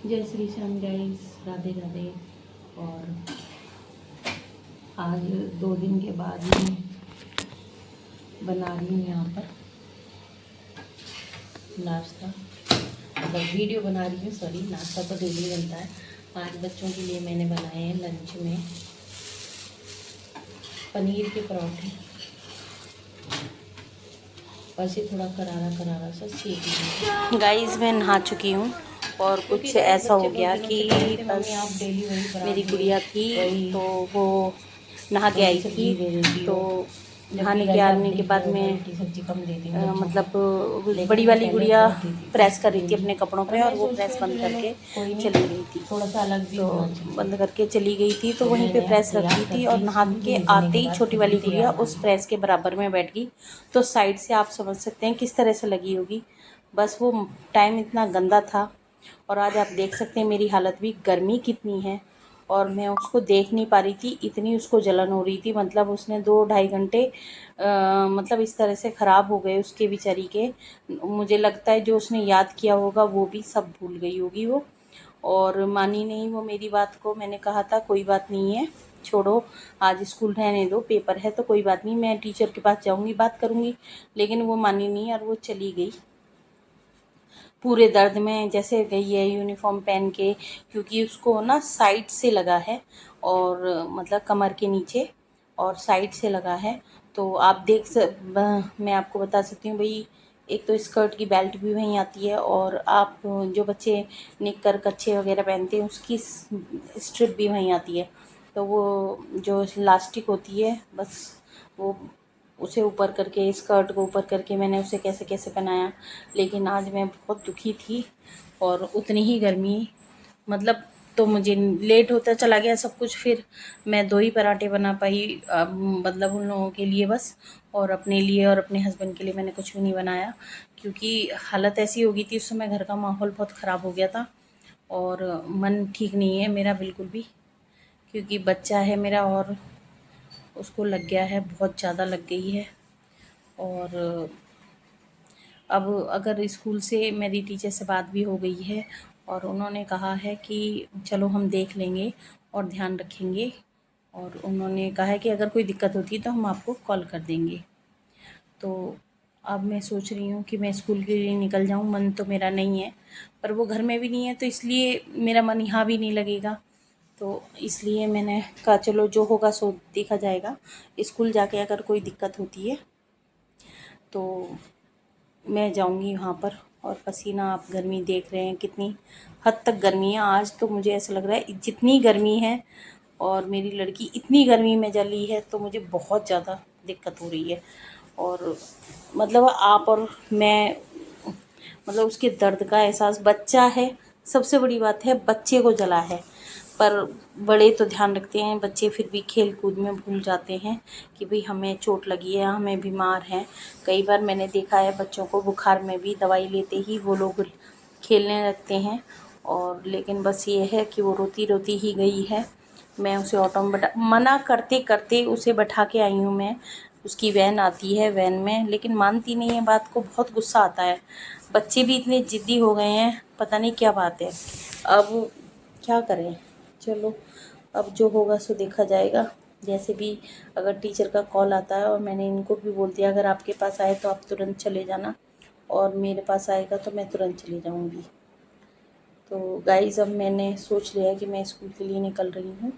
जय श्री श्याम गाइस, राधे राधे। और आज 2 दिन के बाद ही बना रही हूँ यहाँ पर नाश्ता। मतलब वीडियो बना रही हूँ, सॉरी। नाश्ता तो डेली बनता है। आज बच्चों के लिए मैंने बनाए हैं लंच में पनीर के पराठे। बस ये थोड़ा करारा करारा सा सेक लीजिए। गाइस मैं नहा चुकी हूँ और कुछ ऐसा हो गया कि बस मेरी गुड़िया थी तो वो नहा के आई थी, तो नहाने के आने के बाद में मतलब बड़ी वाली गुड़िया प्रेस कर रही थी अपने कपड़ों पे और वो प्रेस बंद करके चली गई थी। थोड़ा सा अलग तो बंद करके चली गई थी, तो वहीं पे प्रेस रखी थी और नहा के आते ही छोटी वाली गुड़िया उस प्रेस के बराबर में बैठ गई। तो साइड से आप समझ सकते हैं किस तरह से लगी होगी। बस वो टाइम इतना गंदा था। और आज आप देख सकते हैं मेरी हालत भी, गर्मी कितनी है और मैं उसको देख नहीं पा रही थी, इतनी उसको जलन हो रही थी। मतलब उसने 2-2.5 घंटे मतलब इस तरह से ख़राब हो गए उसके बेचारी के। मुझे लगता है जो उसने याद किया होगा वो भी सब भूल गई होगी वो। और मानी नहीं वो मेरी बात को। मैंने कहा था कोई बात नहीं है, छोड़ो, आज स्कूल रहने दो, पेपर है तो कोई बात नहीं, मैं टीचर के पास जाऊंगी, बात करूंगी। लेकिन वो मानी नहीं और वो चली गई पूरे दर्द में जैसे गई है यूनिफॉर्म पहन के, क्योंकि उसको ना साइड से लगा है और मतलब कमर के नीचे और साइड से लगा है। तो आप मैं आपको बता सकती हूँ भाई, एक तो स्कर्ट की बेल्ट भी वहीं आती है और आप जो बच्चे निक्कर कच्छे वगैरह पहनते हैं उसकी स्ट्रिप भी वहीं आती है। तो वो जो इलास्टिक होती है बस वो उसे ऊपर करके, स्कर्ट को ऊपर करके मैंने उसे कैसे कैसे पहनाया। लेकिन आज मैं बहुत दुखी थी और उतनी ही गर्मी, मतलब तो मुझे लेट होता चला गया सब कुछ। फिर मैं 2 ही पराठे बना पाई, मतलब उन लोगों के लिए बस, और अपने लिए और अपने हस्बैंड के लिए मैंने कुछ भी नहीं बनाया, क्योंकि हालत ऐसी हो गई थी उस समय। घर का माहौल बहुत ख़राब हो गया था और मन ठीक नहीं है मेरा बिल्कुल भी, क्योंकि बच्चा है मेरा और उसको लग गया है, बहुत ज़्यादा लग गई है। और अब अगर स्कूल से मेरी टीचर से बात भी हो गई है और उन्होंने कहा है कि चलो हम देख लेंगे और ध्यान रखेंगे, और उन्होंने कहा है कि अगर कोई दिक्कत होती है तो हम आपको कॉल कर देंगे। तो अब मैं सोच रही हूँ कि मैं स्कूल के लिए निकल जाऊँ। मन तो मेरा नहीं है, पर वो घर में भी नहीं है तो इसलिए मेरा मन यहाँ भी नहीं लगेगा। तो इसलिए मैंने कहा चलो जो होगा सो देखा जाएगा। स्कूल जाके अगर कोई दिक्कत होती है तो मैं जाऊंगी वहाँ पर। और पसीना, आप गर्मी देख रहे हैं कितनी हद तक गर्मी है। आज तो मुझे ऐसा लग रहा है जितनी गर्मी है और मेरी लड़की इतनी गर्मी में जली है तो मुझे बहुत ज़्यादा दिक्कत हो रही है। और मतलब आप और मैं, मतलब उसके दर्द का एहसास, बच्चा है, सबसे बड़ी बात है बच्चे को जला है। पर बड़े तो ध्यान रखते हैं, बच्चे फिर भी खेल कूद में भूल जाते हैं कि भाई हमें चोट लगी है, हमें बीमार हैं। कई बार मैंने देखा है बच्चों को बुखार में भी दवाई लेते ही वो लोग खेलने लगते हैं। और लेकिन बस ये है कि वो रोती रोती ही गई है। मैं उसे ऑटो में मना करते करते उसे बैठा के आई हूँ मैं। उसकी वैन आती है, वैन में, लेकिन मानती नहीं है बात को। बहुत गुस्सा आता है। बच्चे भी इतने ज़िद्दी हो गए हैं, पता नहीं क्या बात है। अब क्या करें, चलो अब जो होगा सो देखा जाएगा। जैसे भी अगर टीचर का कॉल आता है, और मैंने इनको भी बोल दिया अगर आपके पास आए तो आप तुरंत चले जाना, और मेरे पास आएगा तो मैं तुरंत चली जाऊंगी। तो गाइज़ अब मैंने सोच लिया है कि मैं स्कूल के लिए निकल रही हूँ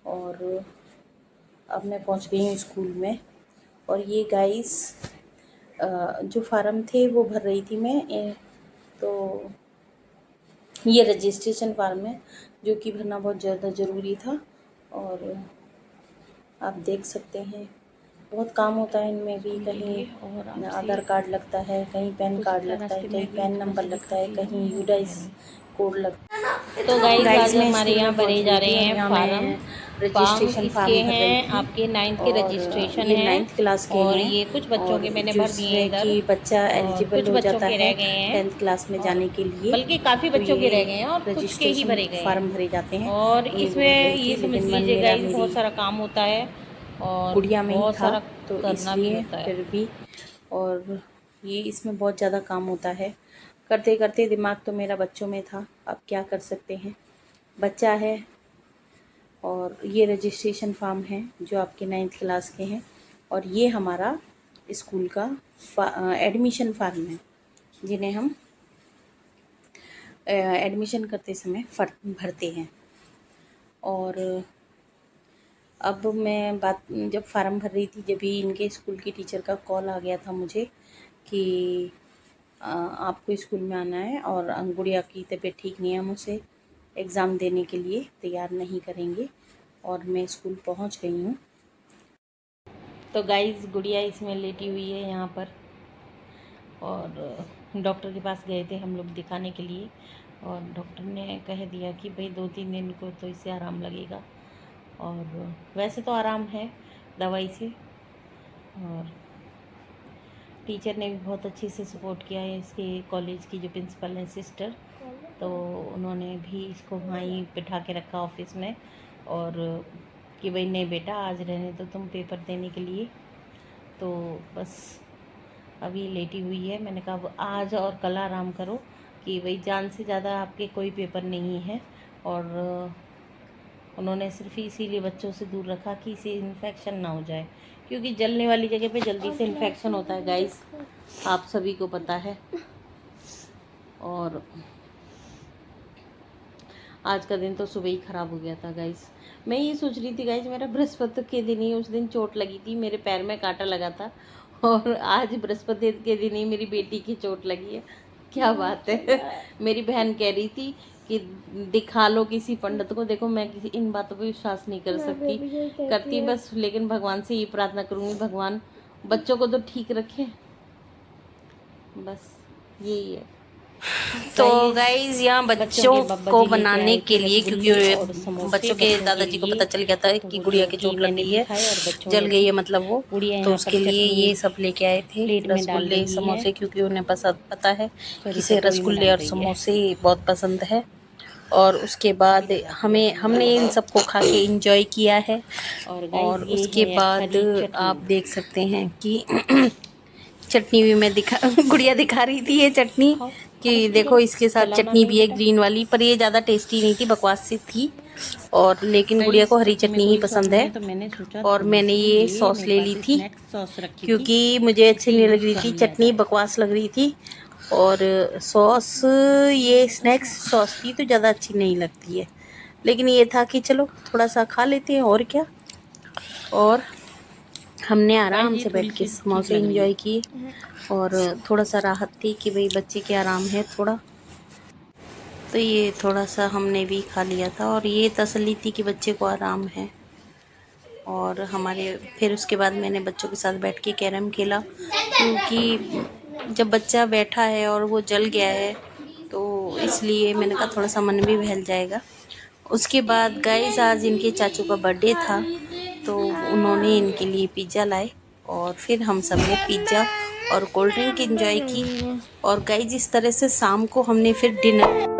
और अब मैं पहुँच गई हूँ स्कूल में। और ये गाइज़ जो फार्म थे वो भर रही थी मैं, तो ये रजिस्ट्रेशन फार्म है जो कि भरना बहुत ज़्यादा ज़रूरी था। और आप देख सकते हैं बहुत काम होता है इनमें भी। कहीं आधार कार्ड लगता है, कहीं पैन कार्ड लगता है, कहीं पैन नंबर लगता है, कहीं यूडाइस कोड लगता है। तो गाइस आज मैं हमारे स्कूल यहाँ में भरे पहुंच जा गई रहे थी और हैं यहाँ फार्म। मैं फार्म रजिस्ट्रेशन इसके फार्म भर रही हैं थी। आपके 9th के और रजिस्ट्रेशन ये हैं 9th क्लास के और हैं, ये कुछ बच्चों और के मैंने भर दिए हैं जिसमें इधर कि बच्चा और एलिजिबल कुछ हो बच्चों जाता के रह है गए हैं 10th क्लास में और जाने के लिए। बल्कि काफ़ी तो बच्चों के रह गए ये हैं और कुछ के ही रजिस्ट्रेशन भरे गए हैं। फार्म भरे जाते हैं, और मैं वो भर इसमें रही ये थी। समझ लेकिन मन लीजिए मेरा गाइस बहुत मेरी सारा काम होता है और गुड़िया में ही बहुत था, सारा तो करना भी इसलिए होता है। फिर भी, और ये इसमें बहुत ज़्यादा काम होता है, करते करते दिमाग तो मेरा बच्चों में था, अब क्या कर सकते हैं, बच्चा है। और ये रजिस्ट्रेशन फॉर्म है जो आपके 9th क्लास के हैं, और ये हमारा स्कूल का एडमिशन फॉर्म है, जिन्हें हम एडमिशन करते समय भरते हैं। और अब मैं जब फार्म भर रही थी, जब भी इनके स्कूल की टीचर का कॉल आ गया था मुझे कि आपको स्कूल में आना है और गुड़िया की तबीयत ठीक नहीं है, हम उसे एग्ज़ाम देने के लिए तैयार नहीं करेंगे। और मैं स्कूल पहुंच गई हूँ। तो गाइस, गुड़िया इसमें लेटी हुई है यहाँ पर, और डॉक्टर के पास गए थे हम लोग दिखाने के लिए, और डॉक्टर ने कह दिया कि भाई 2-3 दिन को तो इसे आराम लगेगा। और वैसे तो आराम है दवाई से, और टीचर ने भी बहुत अच्छे से सपोर्ट किया है। इसके कॉलेज की जो प्रिंसिपल हैं सिस्टर, तो उन्होंने भी इसको वहीं बिठा के रखा ऑफिस में, और कि भाई नहीं बेटा आज रहने दो तुम पेपर देने के लिए। तो बस अभी लेटी हुई है। मैंने कहा आज और कल आराम करो, कि भाई जान से ज़्यादा आपके कोई पेपर नहीं है। और उन्होंने सिर्फ इसीलिए बच्चों से दूर रखा कि इसे इन्फेक्शन ना हो जाए, क्योंकि जलने वाली जगह पे जल्दी से इन्फेक्शन होता है गाइस, आप सभी को पता है। और आज का दिन तो सुबह ही ख़राब हो गया था गाइस। मैं ये सोच रही थी गाइस, मेरा बृहस्पति के दिन ही उस दिन चोट लगी थी, मेरे पैर में कांटा लगा था, और आज बृहस्पति के दिन ही मेरी बेटी की चोट लगी है। क्या बात है। मेरी बहन कह रही थी कि दिखा लो किसी पंडित को। देखो मैं किसी इन बातों पे विश्वास नहीं कर सकती, करती बस, लेकिन भगवान से ये प्रार्थना करूँगी भगवान बच्चों को तो ठीक रखे, बस यही है। तो गाइज यहाँ बच्चों को बनाने के लिए, क्योंकि बच्चों के दादाजी को पता चल गया था कि गुड़िया की चोट लग गई है, जल गई है मतलब वो, तो उसके लिए ये सब लेके आए थे, रसगुल्ले समोसे, क्योंकि उन्हें पता है कि इसे रसगुल्ले और समोसे बहुत पसंद है। और उसके बाद हमने इन सबको खा के इंजॉय किया है। और उसके बाद आप देख सकते हैं कि चटनी भी मैं गुड़िया दिखा रही थी ये चटनी, कि देखो इसके साथ चटनी भी है ग्रीन वाली, पर ये ज़्यादा टेस्टी नहीं थी, बकवास सी थी। और लेकिन गुड़िया को हरी चटनी ही पसंद है, और मैंने ये सॉस ले ली थी क्योंकि मुझे अच्छी नहीं लग रही थी, चटनी बकवास लग रही थी। और सॉस, ये स्नैक्स सॉस थी तो ज़्यादा अच्छी नहीं लगती है, लेकिन ये था कि चलो थोड़ा सा खा लेते हैं और क्या। और हमने आराम से बैठ के समोसे एंजॉय किए, और थोड़ा सा राहत थी कि भाई बच्चे के आराम है थोड़ा, तो ये थोड़ा सा हमने भी खा लिया था, और ये तसल्ली थी कि बच्चे को आराम है। और फिर उसके बाद मैंने बच्चों के साथ बैठ के कैरम खेला, क्योंकि जब बच्चा बैठा है और वो जल गया है तो इसलिए मैंने कहा थोड़ा सा मन भी बहल जाएगा। उसके बाद गाइस आज इनके चाचू का बर्थडे था, तो उन्होंने इनके लिए पिज़्ज़ा लाए, और फिर हम सब ने पिज़्ज़ा और कोल्ड ड्रिंक एंजॉय की। और गाइस इस तरह से शाम को हमने फिर डिनर